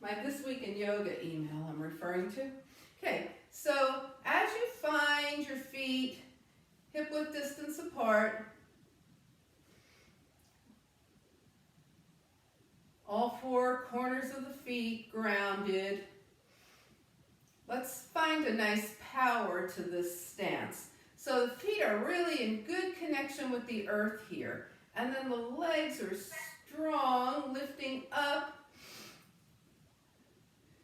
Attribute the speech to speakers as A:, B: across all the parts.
A: my This Week in Yoga email I'm referring to. Okay, so as you find your feet hip-width distance apart, all four corners of the feet grounded, let's find a nice power to this stance. So the feet are really in good connection with the earth here. And then the legs are strong, lifting up.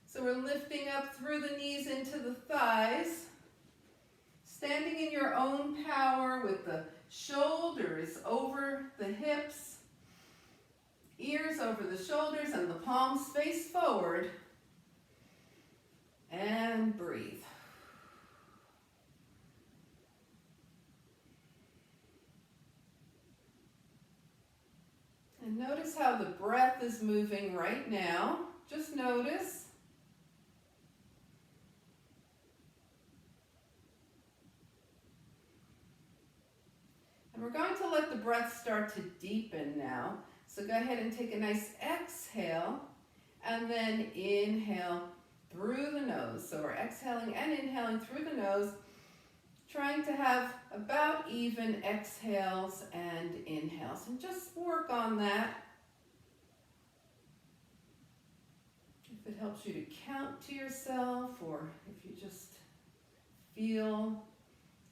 A: So we're lifting up through the knees into the thighs. Standing in your own power with the shoulders over the hips, ears over the shoulders, and the palms face forward. And breathe. And notice how the breath is moving right now. Just notice. And we're going to let the breath start to deepen now. So go ahead and take a nice exhale, and then inhale through the nose. So we're exhaling and inhaling through the nose, trying to have about even exhales and inhales. And just work on that. If it helps you to count to yourself, or if you just feel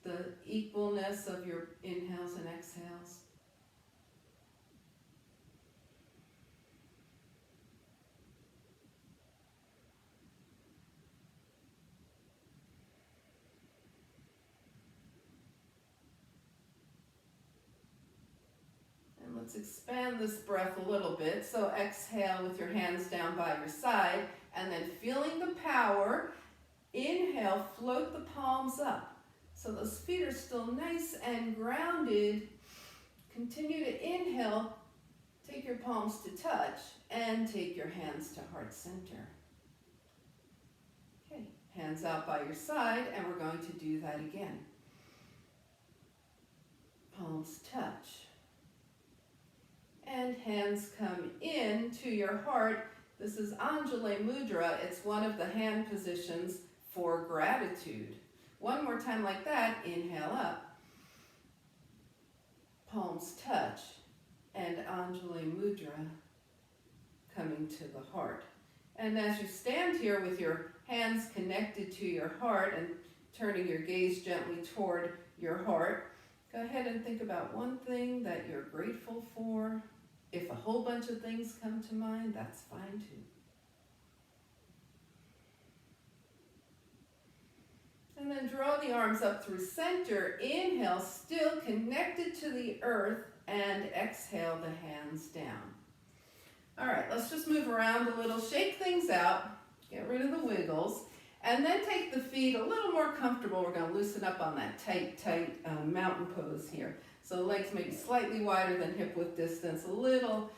A: the equalness of your inhales and exhales. Let's expand this breath a little bit. So exhale with your hands down by your side, and then feeling the power, inhale, float the palms up. So those feet are still nice and grounded. Continue to inhale, take your palms to touch, and take your hands to heart center. Okay, hands out by your side, and we're going to do that again. Palms touch. And hands come in to your heart. This is Anjali Mudra. It's one of the hand positions for gratitude. One more time like that. Inhale up. Palms touch. And Anjali Mudra coming to the heart. And as you stand here with your hands connected to your heart and turning your gaze gently toward your heart, go ahead and think about one thing that you're grateful for. If a whole bunch of things come to mind, that's fine too. And then draw the arms up through center. Inhale, still connected to the earth, and exhale the hands down. All right, let's just move around a little, shake things out, get rid of the wiggles, and then take the feet a little more comfortable. We're going to loosen up on that tight mountain pose here. So legs maybe slightly wider than hip-width distance, a little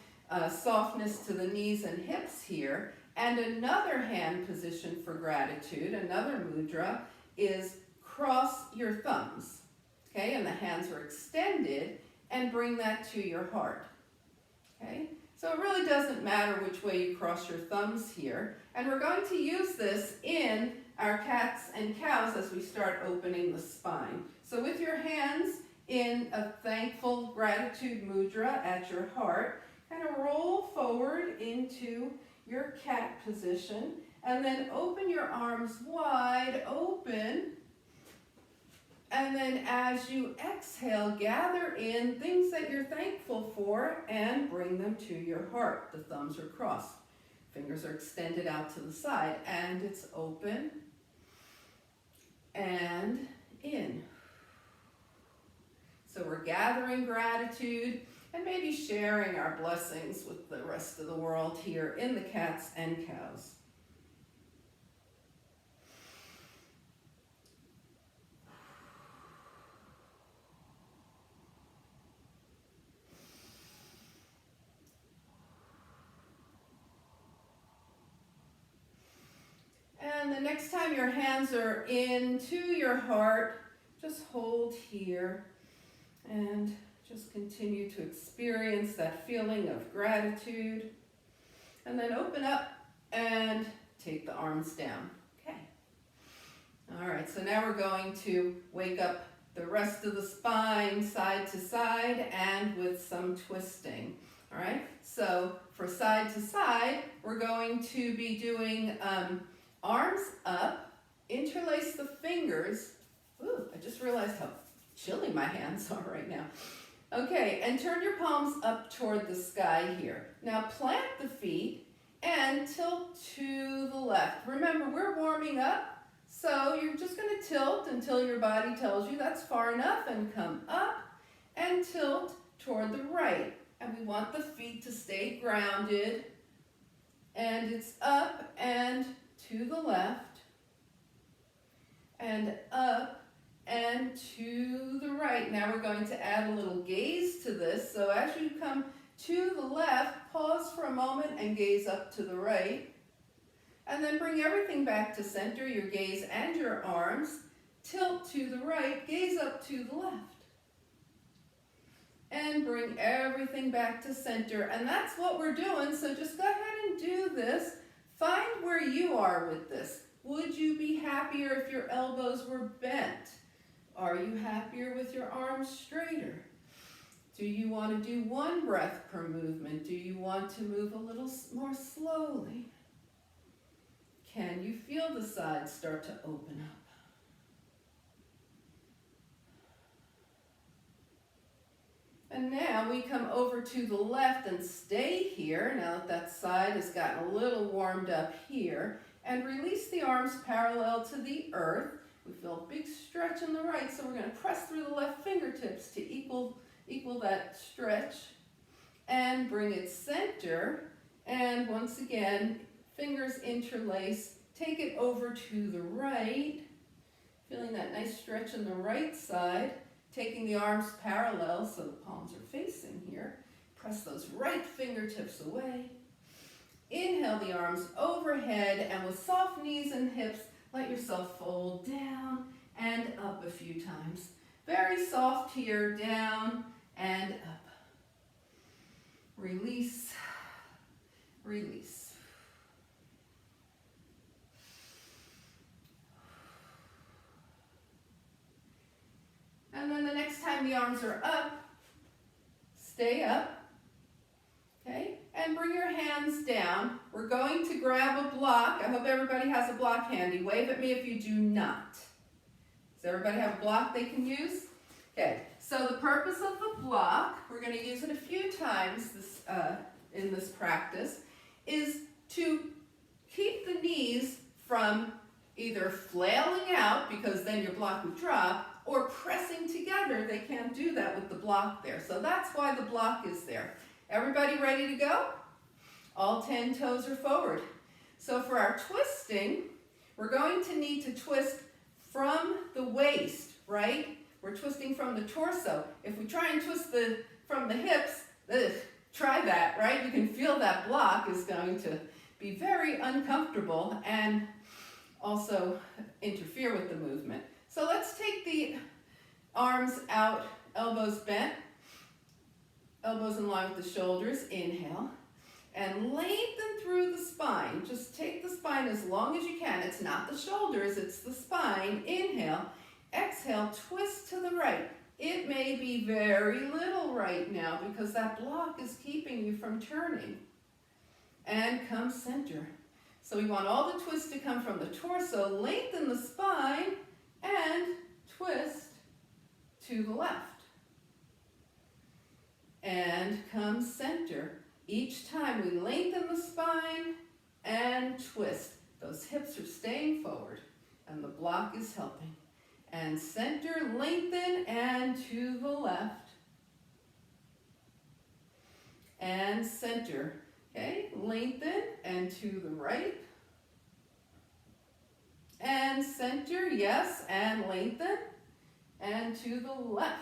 A: softness to the knees and hips here. And another hand position for gratitude, another mudra, is cross your thumbs. Okay, and the hands are extended, and bring that to your heart. Okay, so it really doesn't matter which way you cross your thumbs here. And we're going to use this in our cats and cows as we start opening the spine. So with your hands in a thankful gratitude mudra at your heart, kind of roll forward into your cat position, and then open your arms wide open. And then as you exhale, gather in things that you're thankful for and bring them to your heart. The thumbs are crossed, fingers are extended out to the side, and it's open and in. So we're gathering gratitude and maybe sharing our blessings with the rest of the world here in the cats and cows. And the next time your hands are into your heart, just hold here. And just continue to experience that feeling of gratitude. And then open up and take the arms down. Okay. All right, so now we're going to wake up the rest of the spine side to side and with some twisting. All right, so for side to side, we're going to be doing arms up, interlace the fingers. Ooh, I just realized how chilly my hands are right now. Okay, and turn your palms up toward the sky here. Now plant the feet and tilt to the left. Remember, we're warming up, so you're just going to tilt until your body tells you that's far enough, and come up and tilt toward the right. And we want the feet to stay grounded, and it's up and to the left, and up and to the right. Now we're going to add a little gaze to this. So as you come to the left, pause for a moment and gaze up to the right. And then bring everything back to center, your gaze and your arms. Tilt to the right, gaze up to the left. And bring everything back to center. And that's what we're doing, so just go ahead and do this. Find where you are with this. Would you be happier if your elbows were bent? Are you happier with your arms straighter? Do you want to do one breath per movement? Do you want to move a little more slowly? Can you feel the sides start to open up? And now we come over to the left and stay here. Now that that side has gotten a little warmed up here. And release the arms parallel to the earth. We feel a big stretch in the right, so we're going to press through the left fingertips to equal that stretch. And bring it center. And once again, fingers interlace. Take it over to the right. Feeling that nice stretch in the right side. Taking the arms parallel so the palms are facing here. Press those right fingertips away. Inhale the arms overhead, and with soft knees and hips, let yourself fold down and up a few times. Very soft here, down and up. Release, release. And then the next time the arms are up, stay up. Okay, and bring your hands down. We're going to grab a block. I hope everybody has a block handy. Wave at me if you do not. Does everybody have a block they can use? Okay, so the purpose of the block, we're going to use it a few times in this practice, is to keep the knees from either flailing out, because then your block would drop, or pressing together. They can't do that with the block there. So that's why the block is there. Everybody ready to go? All 10 toes are forward. So for our twisting, we're going to need to twist from the waist, right? We're twisting from the torso. If we try and twist from the hips, try that, right? You can feel that block is going to be very uncomfortable and also interfere with the movement. So let's take the arms out, elbows bent. Elbows in line with the shoulders, inhale, and lengthen through the spine. Just take the spine as long as you can. It's not the shoulders, it's the spine. Inhale, exhale, twist to the right. It may be very little right now because that block is keeping you from turning. And come center. So we want all the twist to come from the torso. Lengthen the spine and twist to the left. And come center. Each time we lengthen the spine and twist. Those hips are staying forward and the block is helping. And center, lengthen, and to the left. And center. Okay, lengthen and to the right. And center, yes, and lengthen. And to the left.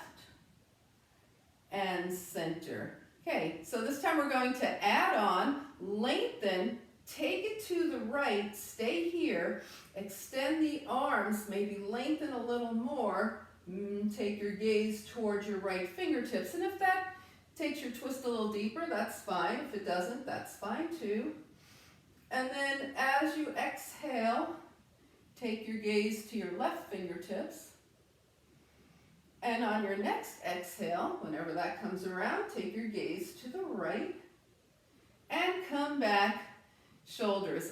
A: And center. Okay, so this time we're going to add on, lengthen, take it to the right, stay here, extend the arms, maybe lengthen a little more, take your gaze towards your right fingertips, and if that takes your twist a little deeper, that's fine. If it doesn't, that's fine too. And then as you exhale, take your gaze to your left fingertips. And on your next exhale, whenever that comes around, take your gaze to the right. And come back, shoulders.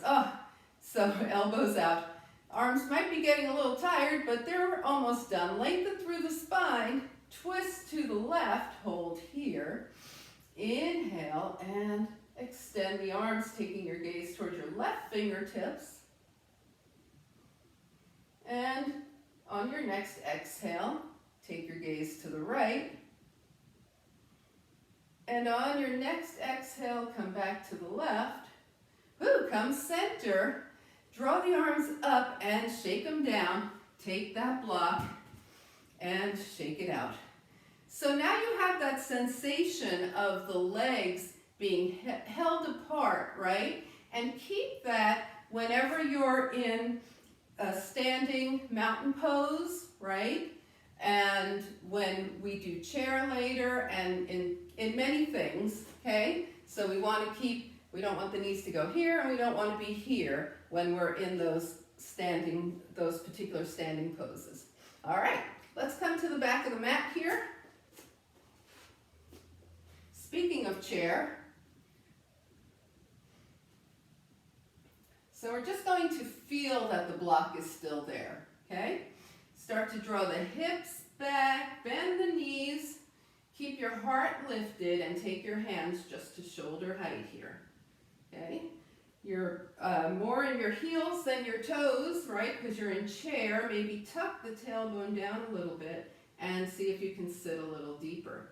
A: So elbows out. Arms might be getting a little tired, but they're almost done. Lengthen through the spine. Twist to the left. Hold here. Inhale and extend the arms, taking your gaze towards your left fingertips. And on your next exhale, take your gaze to the right. And on your next exhale, come back to the left. Come center. Draw the arms up and shake them down. Take that block and shake it out. So now you have that sensation of the legs being held apart, right? And keep that whenever you're in a standing mountain pose, right? And when we do chair later and in many things, okay? So we don't want the knees to go here and we don't want to be here when we're in those particular standing poses. All right, let's come to the back of the mat here. Speaking of chair, so we're just going to feel that the block is still there, okay? Start to draw the hips back, bend the knees, keep your heart lifted, and take your hands just to shoulder height here, okay? You're more in your heels than your toes, right? Because you're in chair. Maybe tuck the tailbone down a little bit and see if you can sit a little deeper.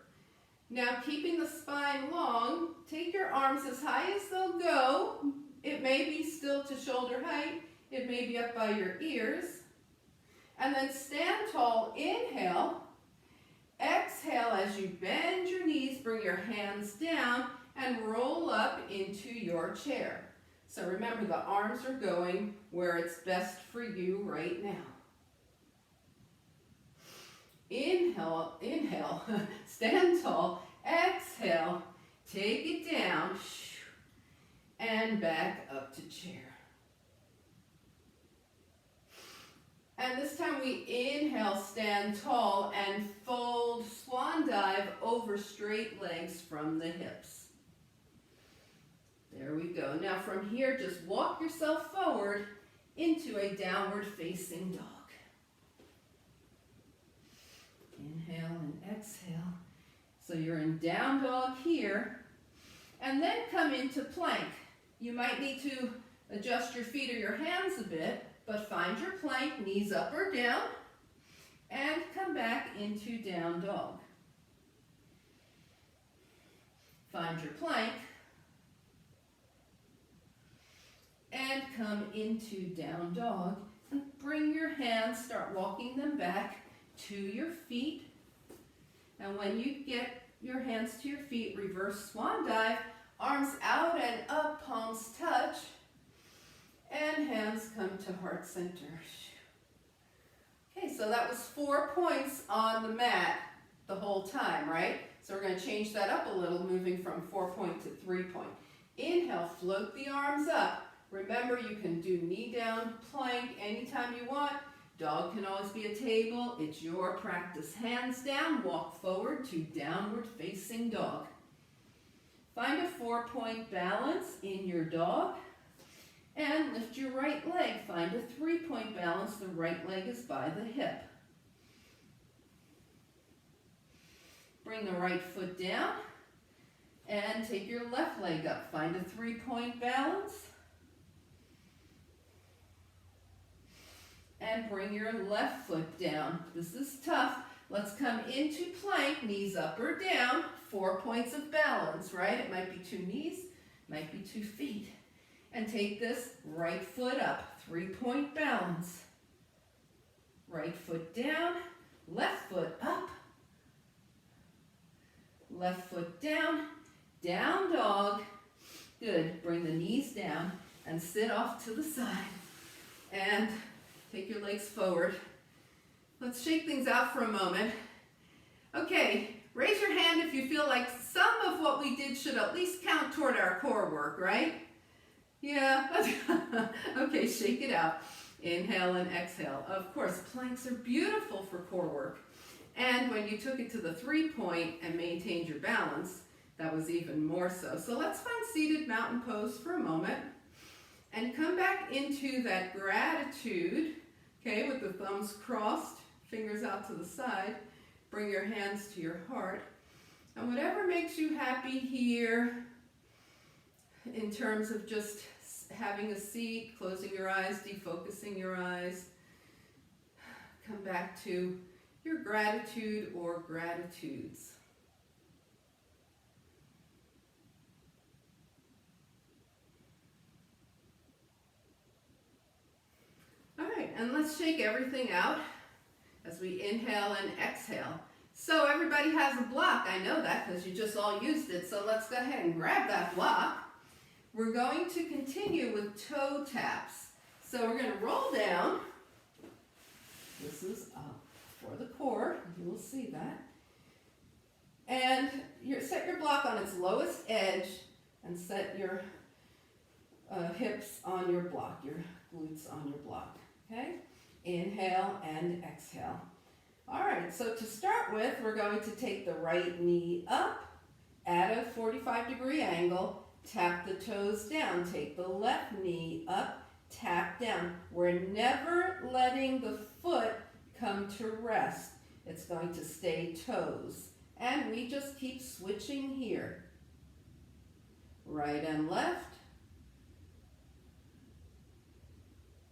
A: Now, keeping the spine long, take your arms as high as they'll go. It may be still to shoulder height. It may be up by your ears. And then stand tall, inhale. Exhale as you bend your knees, bring your hands down and roll up into your chair. So remember, the arms are going where it's best for you right now. Inhale, stand tall, exhale, take it down, and back up to chair. And this time we inhale, stand tall, and fold, swan dive over straight legs from the hips. There we go. Now from here, just walk yourself forward into a downward facing dog. Inhale and exhale. So you're in down dog here. And then come into plank. You might need to adjust your feet or your hands a bit, but find your plank, knees up or down, and come back into down dog. Find your plank, and come into down dog, and bring your hands, start walking them back to your feet. And when you get your hands to your feet, reverse swan dive, arms out and up, palms touch, and hands come to heart center. Okay, so that was 4 points on the mat the whole time, right? So we're going to change that up a little, moving from 4 point to 3 point. Inhale, float the arms up. Remember, you can do knee down plank anytime you want. Dog can always be a table. It's your practice. Hands down, walk forward to downward facing dog. Find a 4 point balance in your dog. And lift your right leg. Find a 3 point balance. The right leg is by the hip. Bring the right foot down. And take your left leg up. Find a 3 point balance. And bring your left foot down. This is tough. Let's come into plank, knees up or down. 4 points of balance, right? It might be 2 knees, might be 2 feet. And take this right foot up, 3 point balance. Right foot down, left foot up. Left foot down, down dog. Good, bring the knees down and sit off to the side. And take your legs forward. Let's shake things out for a moment. Okay, raise your hand if you feel like some of what we did should at least count toward our core work, right? Yeah, good. Okay, shake it out. Inhale and exhale. Of course, planks are beautiful for core work. And when you took it to the 3-point and maintained your balance, that was even more so. So let's find seated mountain pose for a moment and come back into that gratitude, okay, with the thumbs crossed, fingers out to the side. Bring your hands to your heart. And whatever makes you happy here, in terms of just having a seat, closing your eyes, defocusing your eyes, come back to your gratitude or gratitudes. All right, and let's shake everything out as we inhale and exhale. So everybody has a block. I know that because you just all used it. So let's go ahead and grab that block. We're going to continue with toe taps. So we're going to roll down. This is for the core. You will see that. And set your block on its lowest edge and set your hips on your block, your glutes on your block. Okay? Inhale and exhale. All right, so to start with, we're going to take the right knee up at a 45-degree angle, tap the toes down, take the left knee up, tap down. We're never letting the foot come to rest. It's going to stay toes. And we just keep switching here. Right and left.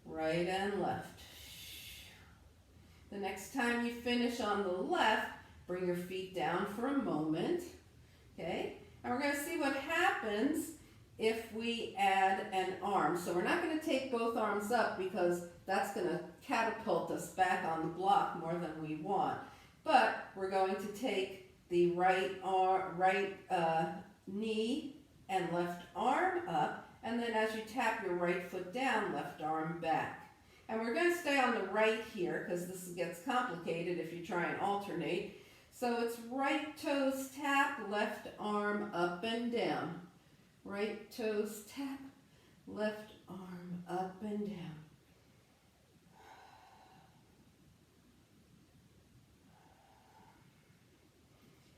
A: Right and left. The next time you finish on the left, bring your feet down for a moment, okay? And we're going to see what happens if we add an arm. So we're not going to take both arms up because that's going to catapult us back on the block more than we want. But we're going to take the right knee and left arm up, and then as you tap your right foot down, left arm back. And we're going to stay on the right here because this gets complicated if you try and alternate. So it's right toes tap, left arm up and down. Right toes tap, left arm up and down.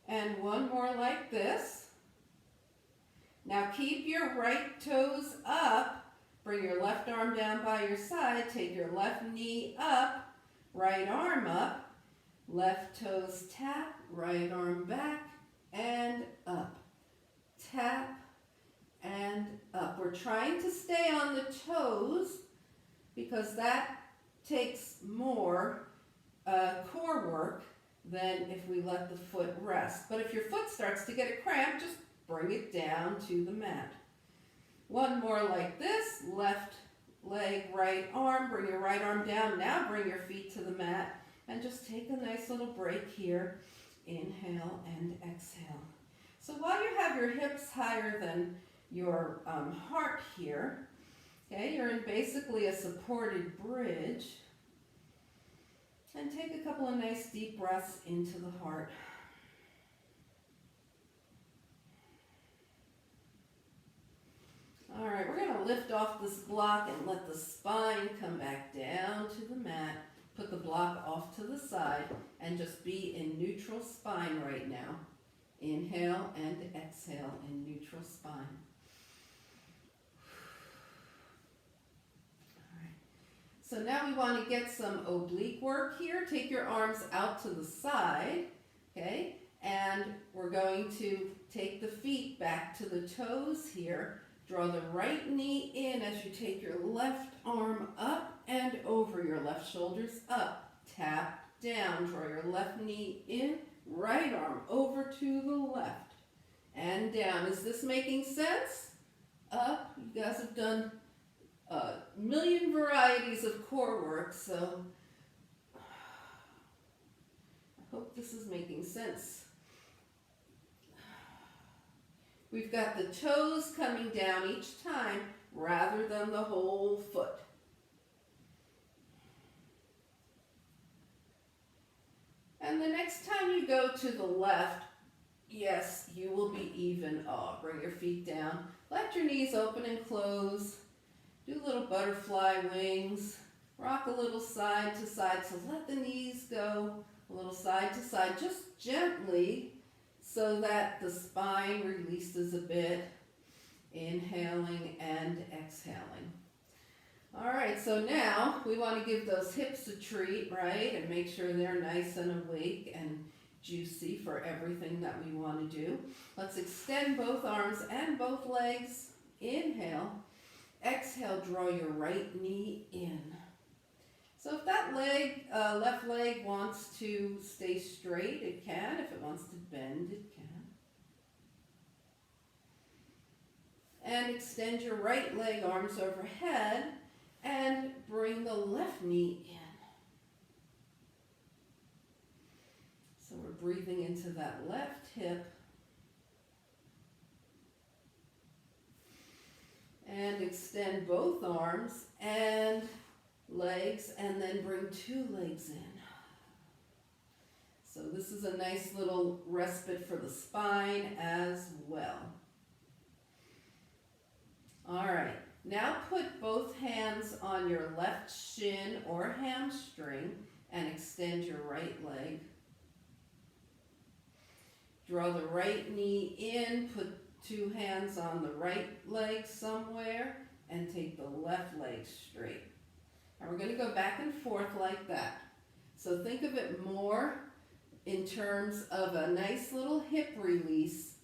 A: And one more like this. Now keep your right toes up. Bring your left arm down by your side. Take your left knee up, right arm up. Left toes tap, right arm back and up. Tap and up. We're trying to stay on the toes because that takes more core work than if we let the foot rest. But if your foot starts to get a cramp, just bring it down to the mat. One more like this, left leg, right arm, bring your right arm down. Now bring your feet to the mat and just take a nice little break here. Inhale and exhale. So while you have your hips higher than your heart here, okay, you're in basically a supported bridge. And take a couple of nice deep breaths into the heart. All right, we're going to lift off this block and let the spine come back down to the mat. Put the block off to the side and just be in neutral spine right now. Inhale and exhale in neutral spine. All right. So now we want to get some oblique work here. Take your arms out to the side, okay? And we're going to take the feet back to the toes here. Draw the right knee in as you take your left arm up and over your left shoulders up. Tap down. Draw your left knee in. Right arm over to the left and down. Is this making sense? Up. You guys have done a million varieties of core work, so I hope this is making sense. We've got the toes coming down each time rather than the whole foot. And the next time you go to the left, yes, you will be even. Bring your feet down. Let your knees open and close. Do butterfly wings. Rock a little side to side, so let the knees go a little side to side, just gently, so that the spine releases a bit, inhaling and exhaling. All right, so now we want to give those hips a treat, right? And make sure they're nice and awake and juicy for everything that we want to do. Let's extend both arms and both legs. Inhale. Exhale, draw your right knee in. So if that left leg wants to stay straight, it can. If it wants to bend, it can. And extend your right leg, arms overhead, and bring the left knee in. So we're breathing into that left hip. And extend both arms and legs, and then bring two legs in. So this is a nice little respite for the spine as well. All right, now put both hands on your left shin or hamstring and extend your right leg. Draw the right knee in, put two hands on the right leg somewhere, and take the left leg straight. And we're going to go back and forth like that. So think of it more in terms of a nice little hip release.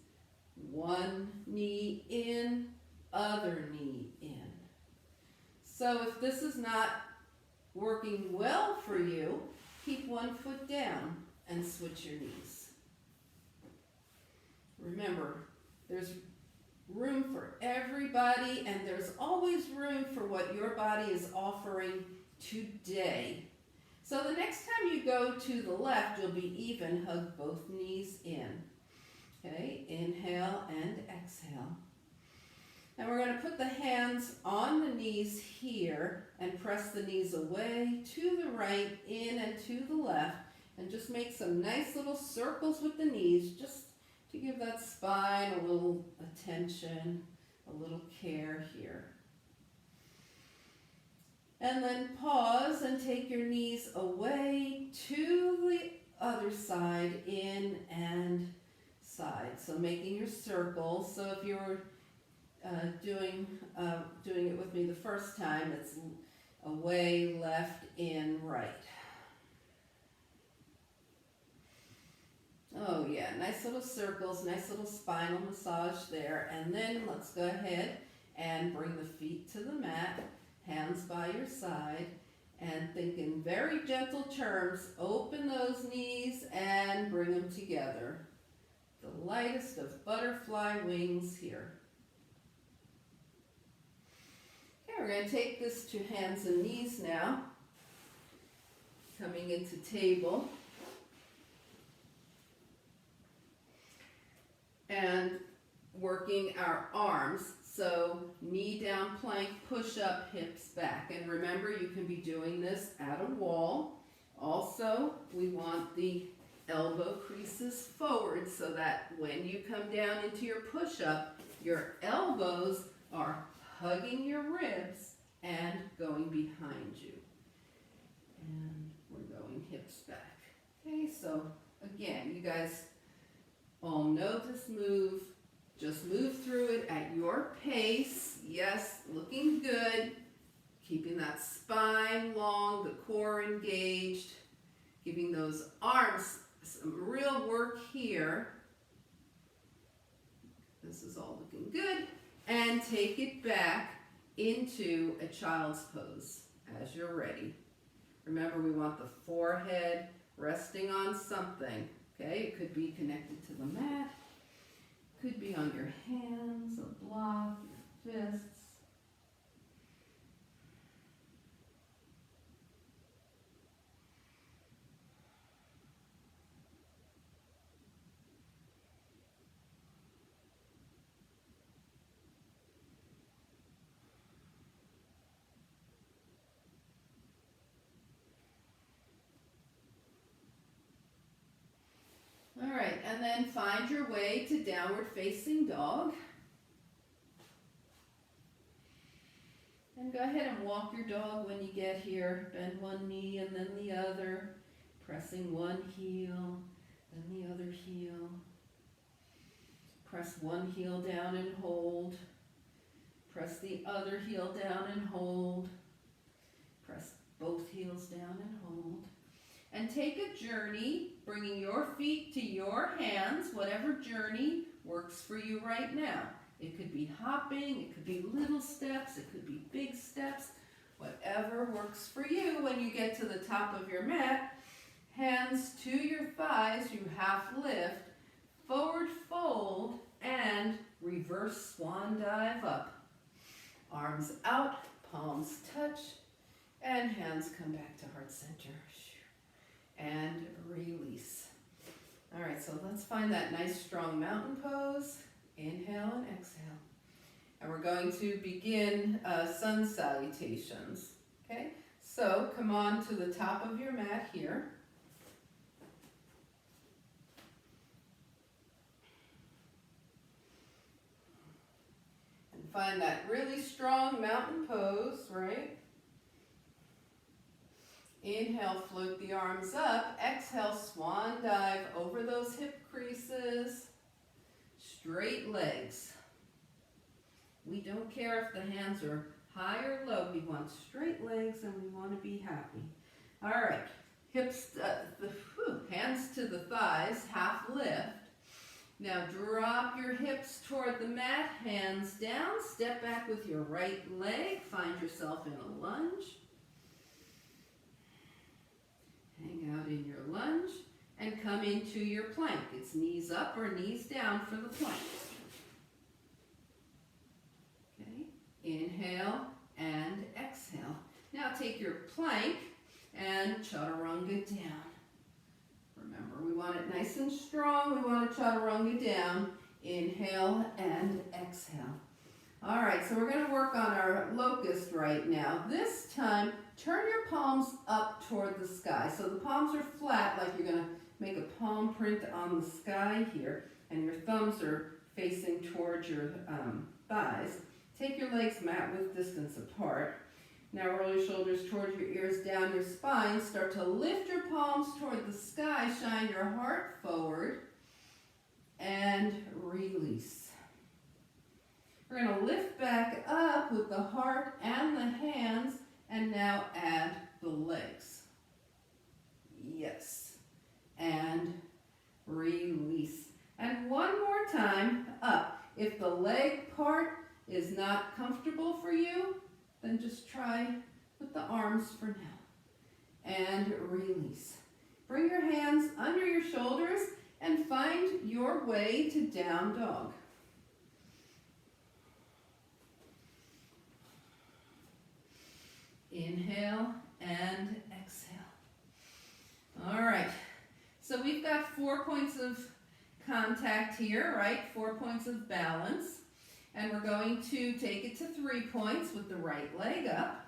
A: One knee in, other knee in. So if this is not working well for you, keep one foot down and switch your knees. Remember, there's room for everybody, and there's always room for what your body is offering today. So the next time you go to the left, you'll be even. Hug both knees in. Okay, inhale and exhale. And we're going to put the hands on the knees here and press the knees away to the right, in and to the left, and just make some nice little circles with the knees, just to give that spine a little attention, a little care here. And then pause and take your knees away to the other side, in and side. So making your circle. So if you were doing it with me the first time, it's away, left, in, right. Oh yeah, nice little circles, nice little spinal massage there. And then let's go ahead and bring the feet to the mat, hands by your side, and think in very gentle terms. Open those knees and bring them together. The lightest of butterfly wings here. Okay, we're going to take this to hands and knees now. Coming into table. And working our arms. So knee down plank, push up, hips back. And remember, you can be doing this at a wall. Also, we want the elbow creases forward so that when you come down into your push-up, your elbows are hugging your ribs and going behind you. And we're going hips back. Okay, so again, you guys all know this move. Just move through it at your pace. Yes, looking good. Keeping that spine long, the core engaged. Giving those arms some real work here. This is all looking good. And take it back into a child's pose as you're ready. Remember, we want the forehead resting on something. Okay, it could be connected to the mat, could be on your hands, a block, your fists. All right, and then find your way to downward facing dog. And And go ahead and walk your dog when you get here. Bend one knee and then the other. Pressing one heel, then the other heel. Press one heel down and hold. Press the other heel down and hold. Press both heels down and hold. And take a journey, bringing your feet to your hands, whatever journey works for you right now. It could be hopping, it could be little steps, it could be big steps, whatever works for you. When you get to the top of your mat, hands to your thighs, you half lift, forward fold, and reverse swan dive up. Arms out, palms touch, and hands come back to heart center. And release. All right, so let's find that nice strong mountain pose. Inhale and exhale. And we're going to begin sun salutations. Okay, so come on to the top of your mat here. And find that really strong mountain pose, right? Inhale, float the arms up. Exhale, swan dive over those hip creases. Straight legs. We don't care if the hands are high or low. We want straight legs and we want to be happy. All right, hips, hands to the thighs, half lift. Now drop your hips toward the mat, hands down. Step back with your right leg. Find yourself in a lunge. Hang out in your lunge and come into your plank. It's knees up or knees down for the plank. Okay, inhale and exhale. Now take your plank and chaturanga down. Remember, we want it nice and strong. We want to chaturanga down. Inhale and exhale. All right, so we're going to work on our locust right now. This time, turn your palms up toward the sky. So the palms are flat, like you're going to make a palm print on the sky here, and your thumbs are facing towards your thighs. Take your legs mat width distance apart. Now roll your shoulders towards your ears, down your spine. Start to lift your palms toward the sky. Shine your heart forward, and release. We're going to lift back up with the heart and the hands, and now add the legs. Yes. And release. And one more time, up. If the leg part is not comfortable for you, then just try with the arms for now. And release. Bring your hands under your shoulders and find your way to down dog. Inhale and exhale. All right, so we've got 4 points of contact here, right? 4 points of balance. And we're going to take it to 3 points with the right leg up.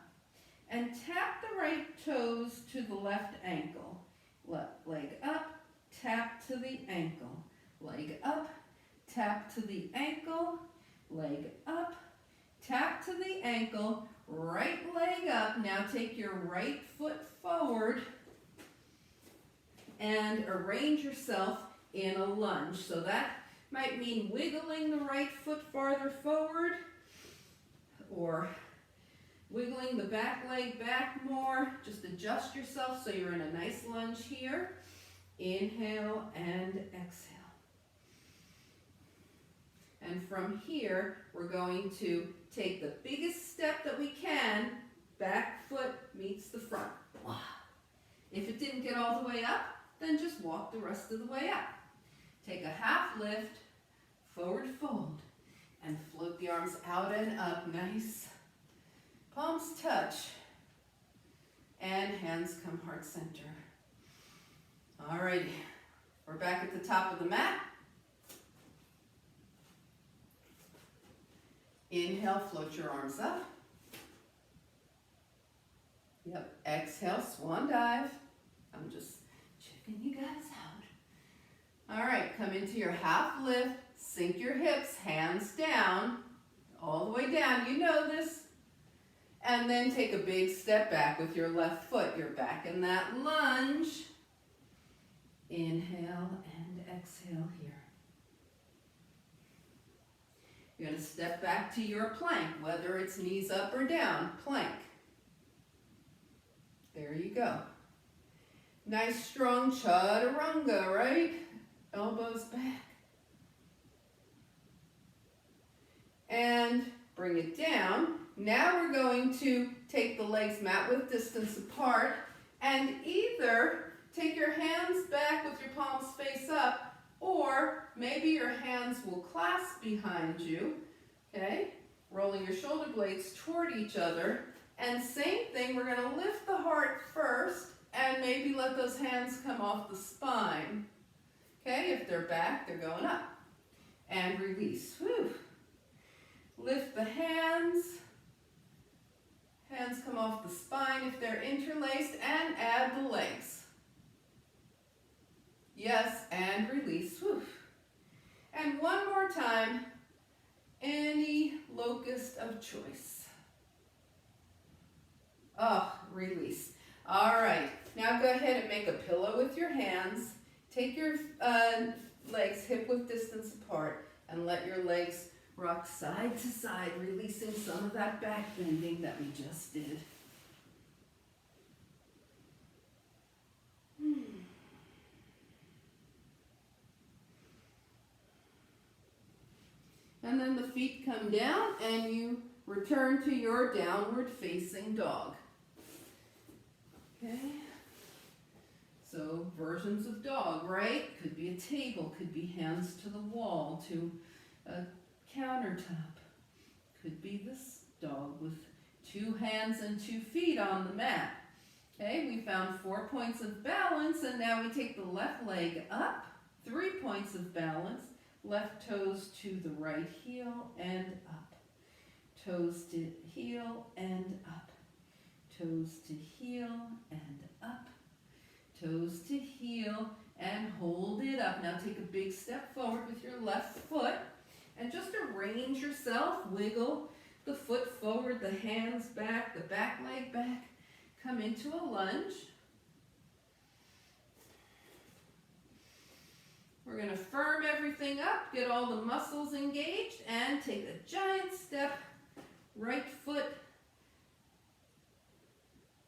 A: And tap the right toes to the left ankle. Leg up, tap to the ankle. Leg up, tap to the ankle. Leg up, tap to the ankle. Right leg up. Now take your right foot forward and arrange yourself in a lunge. So that might mean wiggling the right foot farther forward or wiggling the back leg back more. Just adjust yourself so you're in a nice lunge here. Inhale and exhale. And from here, we're going to take the biggest step that we can. Back foot meets the front. If it didn't get all the way up, then just walk the rest of the way up. Take a half lift, forward fold, and float the arms out and up. Nice. Palms touch, and hands come heart center. All righty, we're back at the top of the mat. Inhale, float your arms up. Yep, exhale, swan dive. I'm just checking you guys out. All right, come into your half lift, sink your hips, hands down, all the way down. You know this. And then take a big step back with your left foot. You're back in that lunge. Inhale and exhale here. You're going to step back to your plank, whether it's knees up or down, plank. There you go. Nice strong chaturanga, right? Elbows back. And bring it down. Now we're going to take the legs mat width distance apart and either take your hands back with your palms face up, or maybe your hands will clasp behind you, okay? Rolling your shoulder blades toward each other. And same thing, we're going to lift the heart first and maybe let those hands come off the spine. Okay, if they're back, they're going up. And release. Whew. Lift the hands. Hands come off the spine if they're interlaced, and add the legs. Yes, and release. Whew. And one more time, any locust of choice. Oh, release. All right, now go ahead and make a pillow with your hands. Take your legs hip width distance apart and let your legs rock side to side, releasing some of that back bending that we just did. And then the feet come down and you return to your downward facing dog. Okay? So versions of dog, right? Could be a table, could be hands to the wall, to a countertop. Could be this dog with 2 hands and 2 feet on the mat. Okay, we found 4 points of balance, and now we take the left leg up, 3 points of balance, left toes to the right heel and up. Toes to heel and up. Toes to heel and up. Toes to heel and hold it up. Now take a big step forward with your left foot and just arrange yourself. Wiggle the foot forward, the hands back, the back leg back. Come into a lunge. We're going to firm everything up, get all the muscles engaged, and take a giant step. Right foot.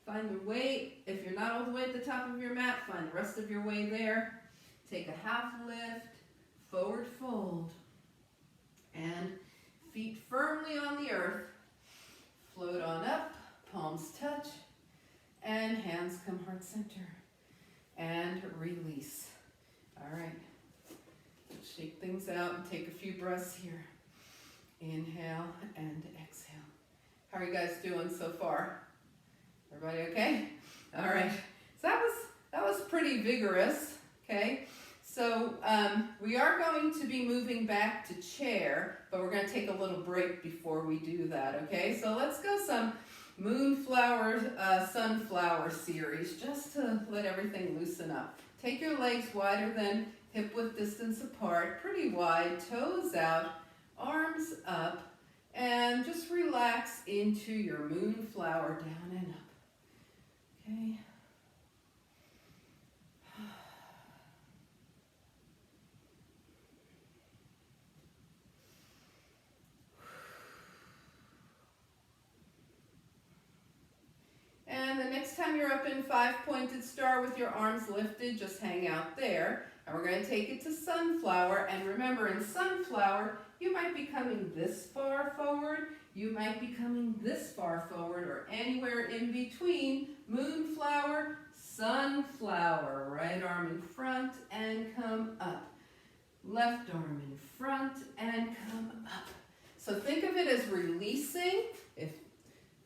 A: Find the weight. If you're not all the way at the top of your mat, find the rest of your way there. Take a half lift, forward fold, and feet firmly on the earth. Float on up, palms touch, and hands come heart center. And release. All right. Shake things out and take a few breaths here. Inhale and exhale. How are you guys doing so far? Everybody okay? All right. So that was pretty vigorous. Okay. So we are going to be moving back to chair, but we're going to take a little break before we do that. Okay. So let's go some moonflower, sunflower series, just to let everything loosen up. Take your legs wider than hip width distance apart, pretty wide, toes out, arms up, and just relax into your moonflower down and up. Okay. And the next time you're up in 5-pointed star with your arms lifted, just hang out there. And we're going to take it to sunflower. And remember, in sunflower, you might be coming this far forward. You might be coming this far forward, or anywhere in between. Moonflower, sunflower. Right arm in front and come up. Left arm in front and come up. So think of it as releasing. If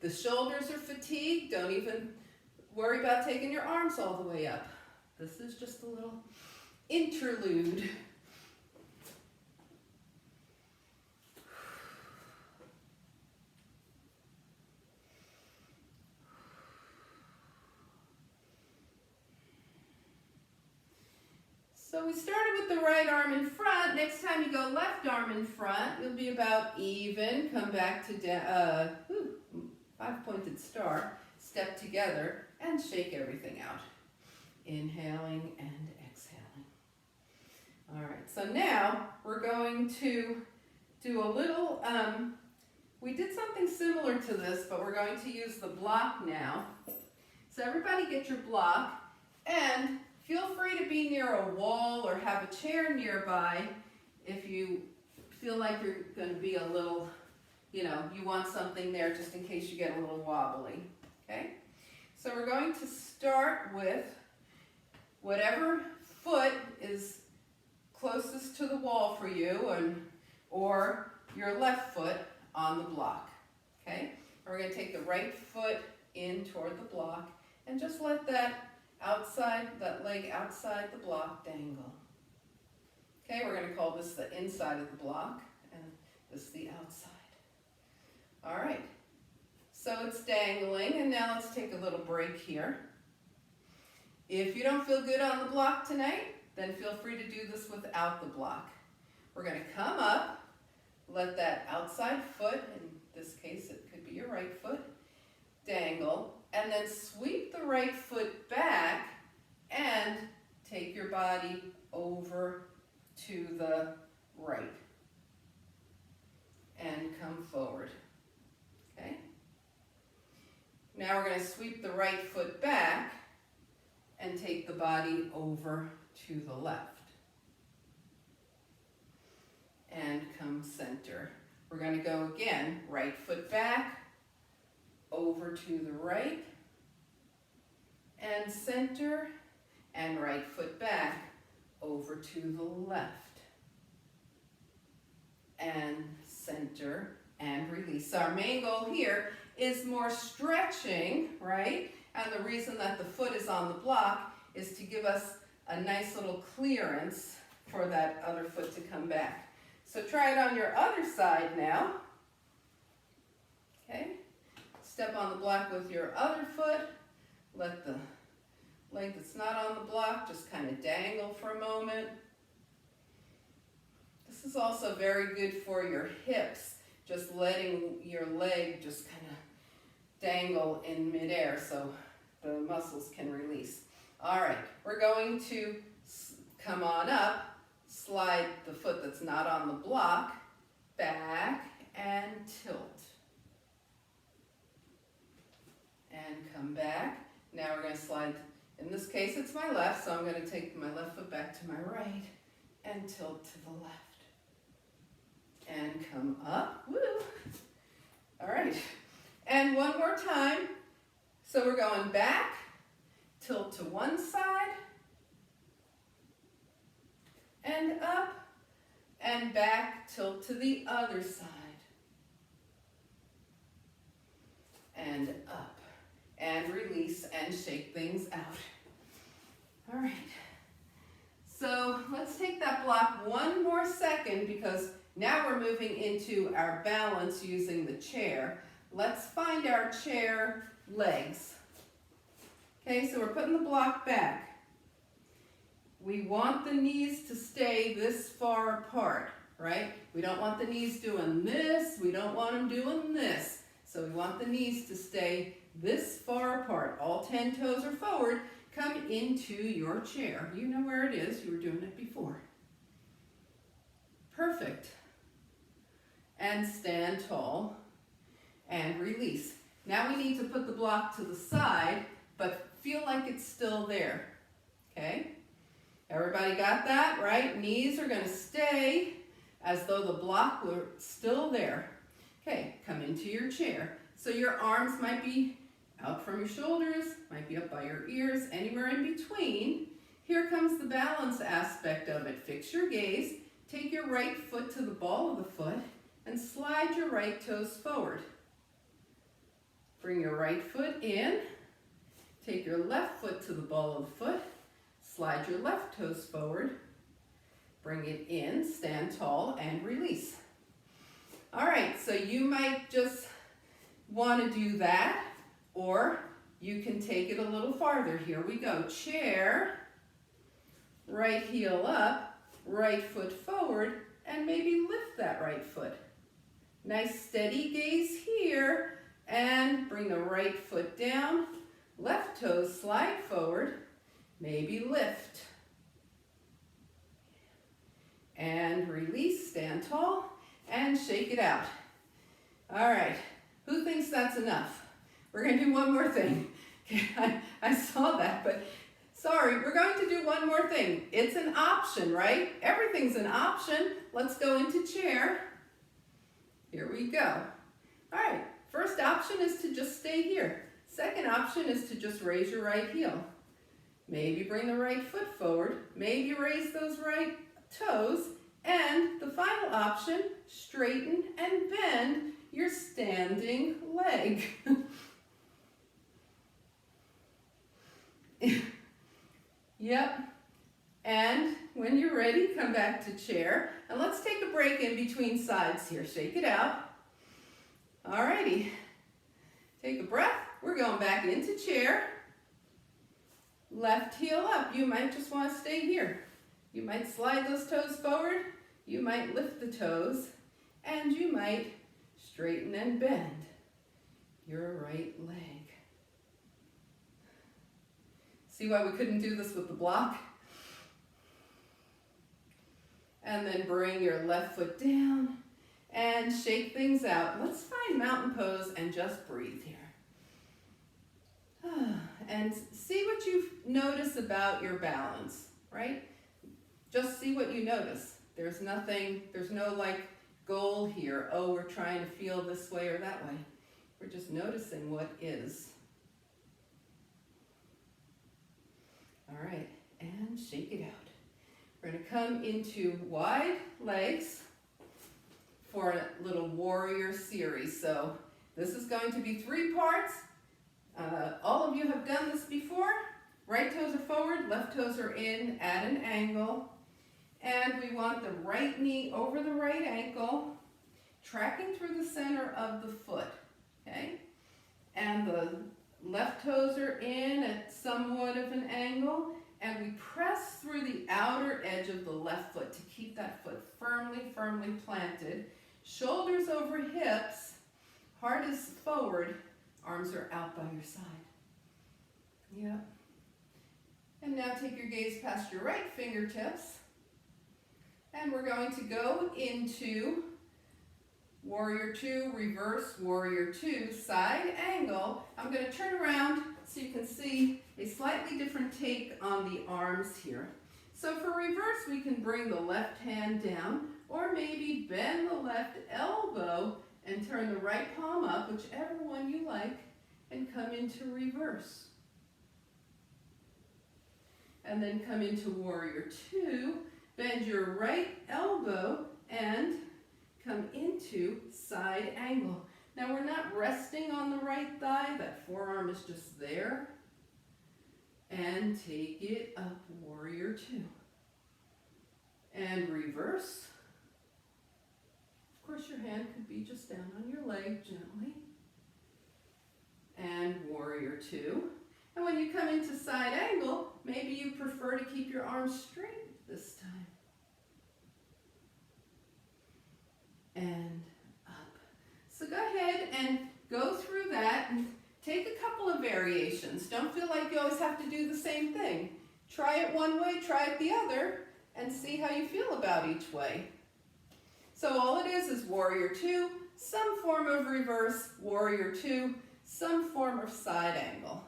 A: the shoulders are fatigued, don't even worry about taking your arms all the way up. This is just a little interlude. So we started with the right arm in front. Next time you go left arm in front, you'll be about even. Come back to 5-pointed star, step together and shake everything out. Inhaling and exhaling. All right, so now we're going to do a little, we did something similar to this, but we're going to use the block now. So everybody get your block, and feel free to be near a wall or have a chair nearby if you feel like you're going to be a little, you want something there just in case you get a little wobbly, okay? So we're going to start with whatever foot is closest to the wall for you, or your left foot on the block, okay? We're going to take the right foot in toward the block and just let that leg outside the block dangle. Okay, we're going to call this the inside of the block and this the outside. All right, so it's dangling, and now let's take a little break here. If you don't feel good on the block tonight, then feel free to do this without the block. We're going to come up, let that outside foot, in this case it could be your right foot, dangle, and then sweep the right foot back and take your body over to the right and come forward. Okay? Now we're going to sweep the right foot back and take the body over to the left. And come center. We're going to go again, right foot back, over to the right, and center, and right foot back, over to the left, and center, and release. Our main goal here is more stretching, right? And the reason that the foot is on the block is to give us a nice little clearance for that other foot to come back. So try it on your other side now. Okay? Step on the block with your other foot. Let the leg that's not on the block just kind of dangle for a moment. This is also very good for your hips, just letting your leg just kind of dangle in midair so the muscles can release. All right, we're going to come on up, slide the foot that's not on the block back and tilt. And come back. Now we're going to slide, in this case it's my left, so I'm going to take my left foot back to my right and tilt to the left. And come up, woo. All right, and one more time. So we're going back, tilt to one side, and up, and back, tilt to the other side, and up, and release, and shake things out. All right, so let's take that block one more second, because now we're moving into our balance using the chair. Let's find our chair legs. Okay, so we're putting the block back. We want the knees to stay this far apart, right? We don't want the knees doing this. We don't want them doing this. So we want the knees to stay this far apart. All 10 toes are forward. Come into your chair. You know where it is. You were doing it before. Perfect. And stand tall and release. Now we need to put the block to the side, but feel like it's still there. Okay? Everybody got that, right? Knees are going to stay as though the block were still there. Okay, come into your chair. So your arms might be out from your shoulders, might be up by your ears, anywhere in between. Here comes the balance aspect of it. Fix your gaze. Take your right foot to the ball of the foot and slide your right toes forward. Bring your right foot in. Take your left foot to the ball of the foot. Slide your left toes forward. Bring it in, stand tall, and release. All right, so you might just want to do that, or you can take it a little farther. Here we go. Chair, right heel up, right foot forward, and maybe lift that right foot. Nice steady gaze here, And bring the right foot down. Left toes slide forward. Maybe lift. And release, stand tall, and shake it out. All right, who thinks that's enough? We're gonna do one more thing. Okay, I saw that, but sorry, we're going to do one more thing. It's an option, right? Everything's an option. Let's go into chair. Here we go. All right, first option is to just stay here. Second option is to just raise your right heel. Maybe bring the right foot forward. Maybe raise those right toes. And the final option, straighten and bend your standing leg. Yep. And when you're ready, come back to chair. And let's take a break in between sides here. Shake it out. Alrighty. Take a breath. We're going back into chair. Left heel up. You might just want to stay here. You might slide those toes forward. You might lift the toes. And you might straighten and bend your right leg. See why we couldn't do this with the block? And then bring your left foot down and shake things out. Let's find mountain pose and just breathe here. And see what you notice about your balance, right? Just see what you notice. There's no like goal here. Oh, we're trying to feel this way or that way. We're just noticing what is. All right, and shake it out. We're going to come into wide legs for a little warrior series. So this is going to be 3 parts. All of you have done this before. Right toes are forward, left toes are in at an angle. And we want the right knee over the right ankle, tracking through the center of the foot, okay? And the left toes are in at somewhat of an angle, and we press through the outer edge of the left foot to keep that foot firmly, firmly planted. Shoulders over hips, heart is forward, arms are out by your side. Yep. And now take your gaze past your right fingertips. And we're going to go into Warrior 2, reverse Warrior 2, side angle. I'm going to turn around so you can see a slightly different take on the arms here. So for reverse, we can bring the left hand down, or maybe bend the left elbow and turn the right palm up, whichever one you like, and come into reverse. And then come into Warrior 2, bend your right elbow and come into side angle. Now we're not resting on the right thigh, that forearm is just there. And take it up, Warrior 2. And reverse. Of course your hand could be just down on your leg gently. And Warrior 2. And when you come into side angle, maybe you prefer to keep your arms straight this time. And up. So go ahead and go through that and take a couple of variations. Don't feel like you always have to do the same thing. Try it one way, try it the other, and see how you feel about each way. So all it is Warrior 2, some form of reverse, Warrior 2, some form of side angle.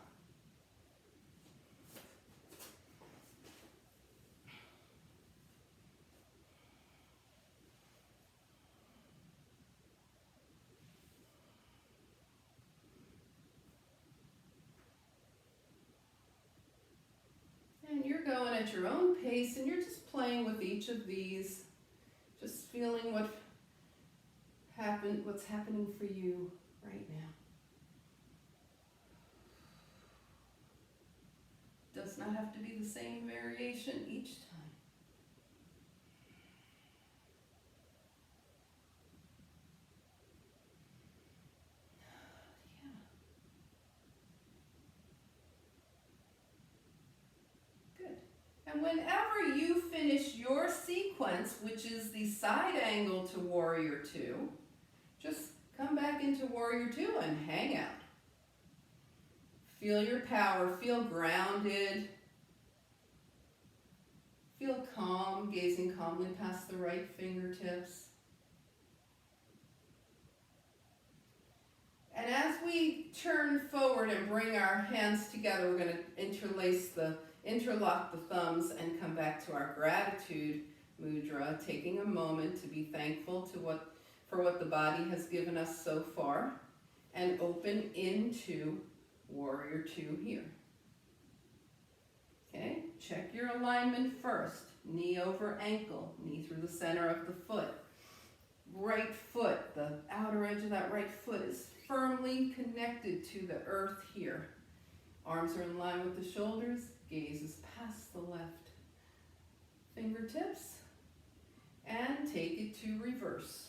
A: And you're going at your own pace, and you're just playing with each of these, just feeling what's happening for you right now. Does not have to be the same variation each time. And whenever you finish your sequence, which is the side angle to Warrior 2, just Come back into Warrior Two and hang out. Feel your power, feel grounded. Feel calm, gazing calmly past the right fingertips. And as we turn forward and bring our hands together, we're going to interlock the thumbs and come back to our gratitude mudra, taking a moment to be thankful for what the body has given us so far, and open into Warrior Two here. Okay, check your alignment first. Knee over ankle, knee through the center of the foot. Right foot, the outer edge of that right foot is firmly connected to the earth here. Arms are in line with the shoulders, gaze is past the left fingertips, and take it to reverse.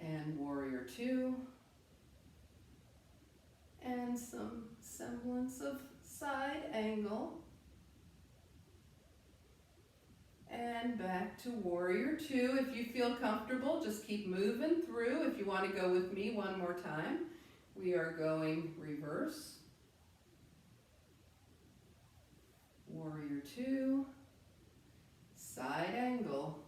A: And Warrior Two. And some semblance of side angle. And back to Warrior Two. If you feel comfortable, just keep moving through. If you want to go with me one more time, we are going reverse. Warrior Two. Side angle.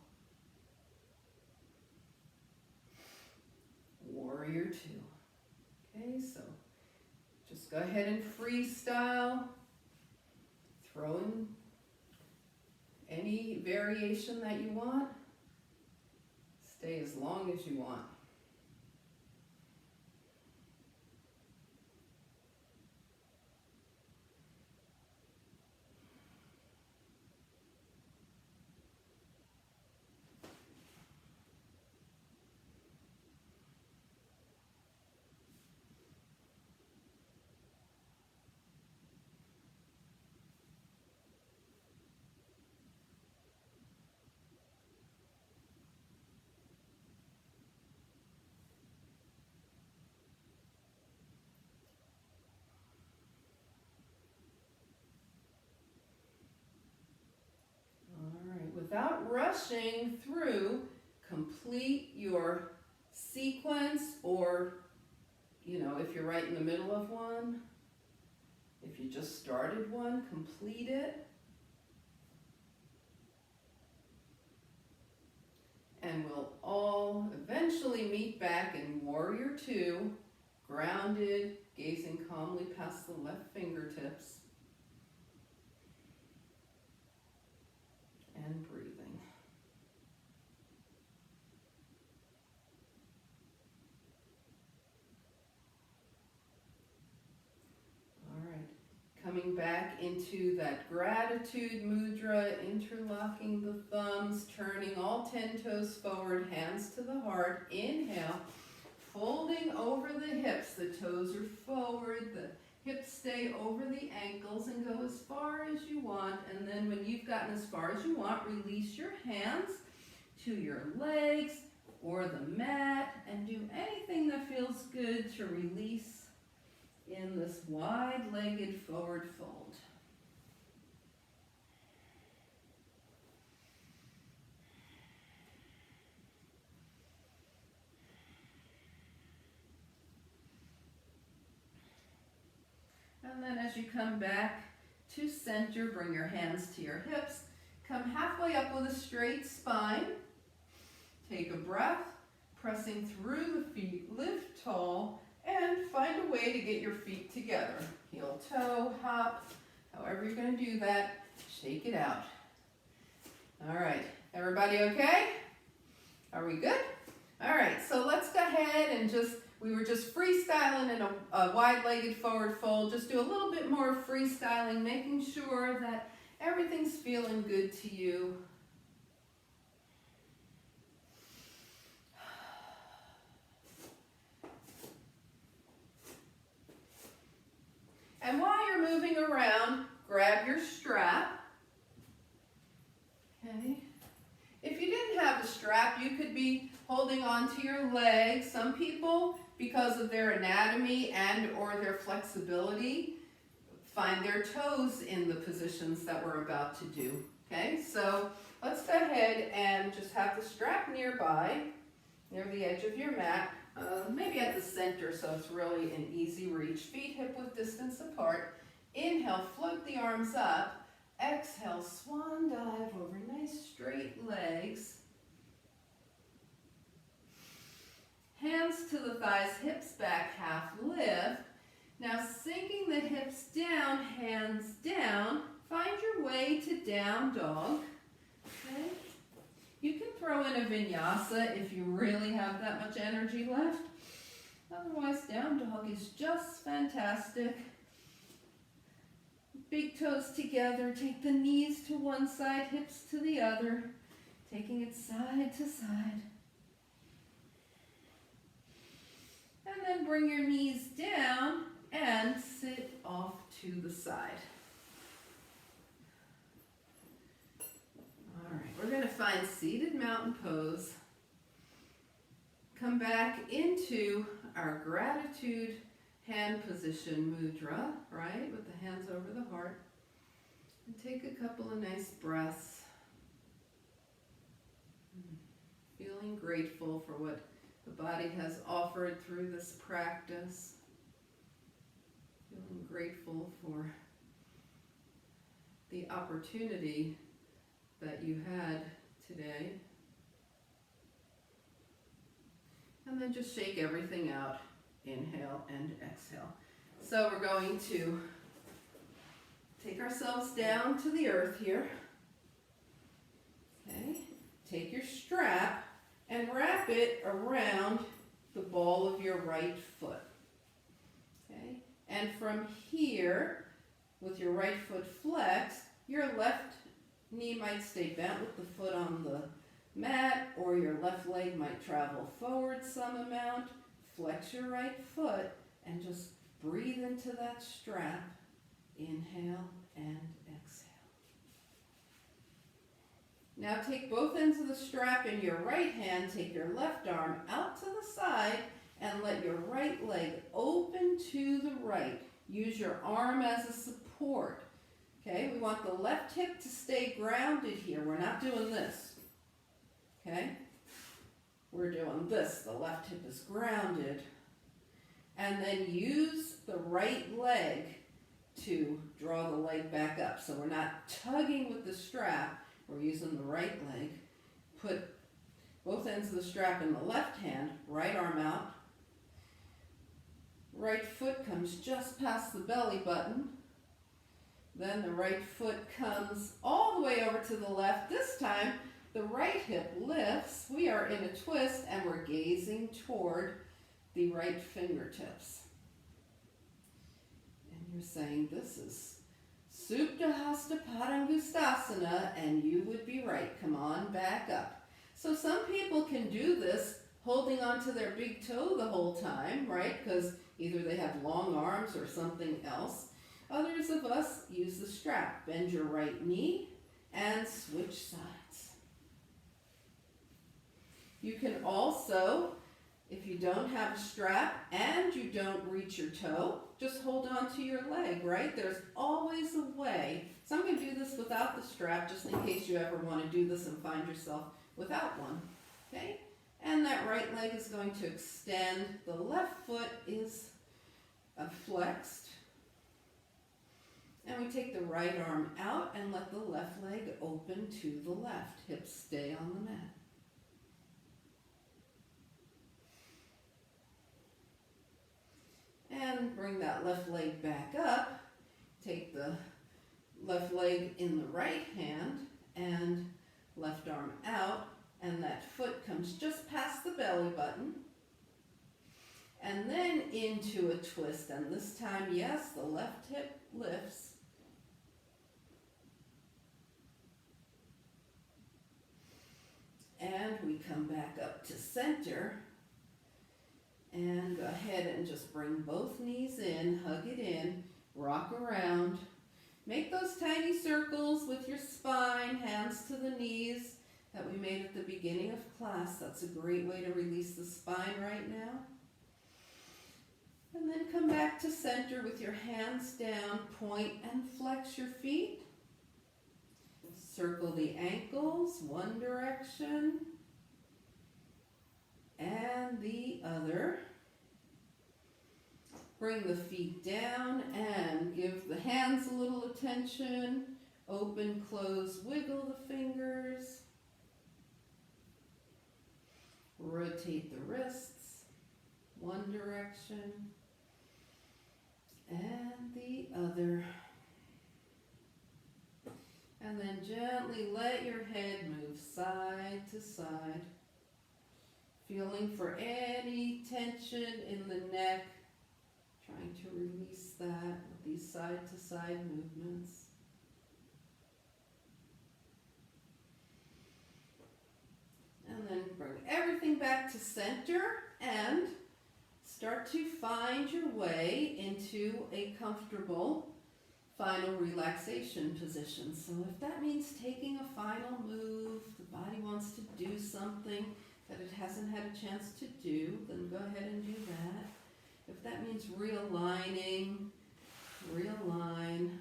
A: Warrior Two. Okay, so just go ahead and freestyle. Throw in any variation that you want. Stay as long as you want. Without rushing through, complete your sequence, or, if you're right in the middle of one, if you just started one, complete it. And we'll all eventually meet back in Warrior Two, grounded, gazing calmly past the left fingertips. And breathing. All right, coming back into that gratitude mudra, interlocking the thumbs, turning all 10 toes forward, hands to the heart. Inhale, folding over the hips. The toes are forward, the hips stay over the ankles, and go as far as you want. And then when you've gotten as far as you want, release your hands to your legs or the mat, and do anything that feels good to release in this wide-legged forward fold. And then as you come back to center, bring your hands to your hips. Come halfway up with a straight spine. Take a breath, pressing through the feet, lift tall, and find a way to get your feet together. Heel toe, hop, however you're going to do that, shake it out. All right, everybody okay? Are we good? All right, so let's go ahead and we were just freestyling in a wide-legged forward fold. Just do a little bit more freestyling, making sure that everything's feeling good to you. And while you're moving around, grab your strap. Okay. If you didn't have a strap, you could be holding on to your legs. Some people, because of their anatomy and or their flexibility, find their toes in the positions that we're about to do. Okay, so let's go ahead and just have the strap nearby, near the edge of your mat, maybe at the center so it's really an easy reach. Feet hip-width distance apart. Inhale, float the arms up. Exhale, swan dive over nice straight legs. Hands to the thighs, hips back, half lift. Now sinking the hips down, hands down. Find your way to down dog. Okay. You can throw in a vinyasa if you really have that much energy left. Otherwise, down dog is just fantastic. Big toes together, take the knees to one side, hips to the other, taking it side to side. And then bring your knees down and sit off to the side. All right, we're going to find seated mountain pose. Come back into our gratitude hand position mudra, right, with the hands over the heart. And take a couple of nice breaths. Feeling grateful for what the body has offered through this practice. Feeling grateful for the opportunity that you had today. And then just shake everything out. Inhale and exhale. So we're going to take ourselves down to the earth here. Okay. Take your strap and wrap it around the ball of your right foot. Okay. And from here, with your right foot flexed, your left knee might stay bent with the foot on the mat, or your left leg might travel forward some amount. Flex your right foot and just breathe into that strap. Inhale and exhale. Now take both ends of the strap in your right hand, take your left arm out to the side and let your right leg open to the right. Use your arm as a support. Okay, we want the left hip to stay grounded here. We're not doing this. Okay? We're doing this. The left hip is grounded. And then use the right leg to draw the leg back up. So we're not tugging with the strap. We're using the right leg. Put both ends of the strap in the left hand. Right arm out. Right foot comes just past the belly button. Then the right foot comes all the way over to the left. This time, the right hip lifts. We are in a twist and we're gazing toward the right fingertips. And you're saying, this is Supta Hasta Padangustasana, and you would be right. Come on, back up. So some people can do this holding onto their big toe the whole time, right? Because either they have long arms or something else. Others of us use the strap. Bend your right knee and switch sides. You can also, if you don't have a strap and you don't reach your toe, just hold on to your leg, right? There's always a way. Some can do this without the strap, just in case you ever want to do this and find yourself without one, okay? And that right leg is going to extend. The left foot is flexed. And we take the right arm out and let the left leg open to the left. Hips stay on the mat. And bring that left leg back up. Take the left leg in the right hand and left arm out. And that foot comes just past the belly button. And then into a twist. And this time, yes, the left hip lifts. And we come back up to center. And go ahead and just bring both knees in, hug it in, rock around. Make those tiny circles with your spine, hands to the knees that we made at the beginning of class. That's a great way to release the spine right now. And then come back to center with your hands down, point and flex your feet. Circle the ankles, one direction and the other. Bring the feet down and give the hands a little attention. Open, close, wiggle the fingers. Rotate the wrists, one direction and the other. And then gently let your head move side to side, feeling for any tension in the neck, trying to release that with these side to side movements. And then bring everything back to center and start to find your way into a comfortable final relaxation position. So if that means taking a final move, the body wants to do something that it hasn't had a chance to do, then go ahead and do that. If that means realigning, realign.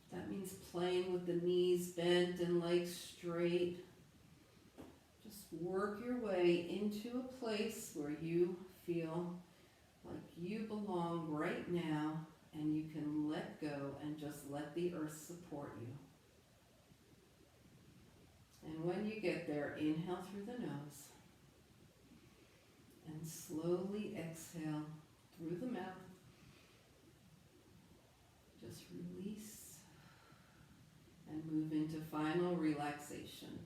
A: If that means playing with the knees bent and legs straight, just work your way into a place where you feel like you belong right now, and you can let go and just let the earth support you. And when you get there, inhale through the nose and slowly exhale through the mouth. Just release and move into final relaxation.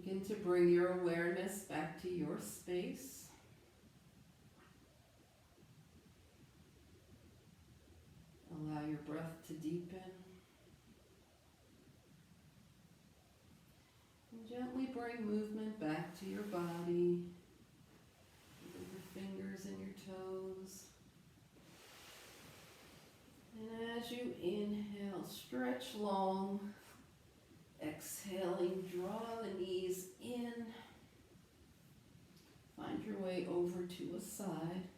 A: Begin to bring your awareness back to your space. Allow your breath to deepen. And gently bring movement back to your body. With your fingers and your toes. And as you inhale, stretch long. Exhaling, draw the knees in. Find your way over to a side.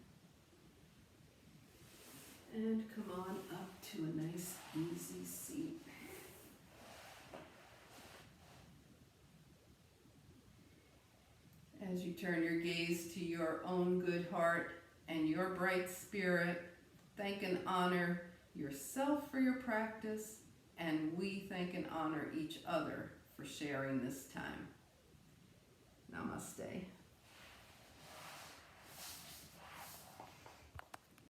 A: And come on up to a nice, easy seat. As you turn your gaze to your own good heart and your bright spirit, thank and honor yourself for your practice, and we thank and honor each other for sharing this time. Namaste.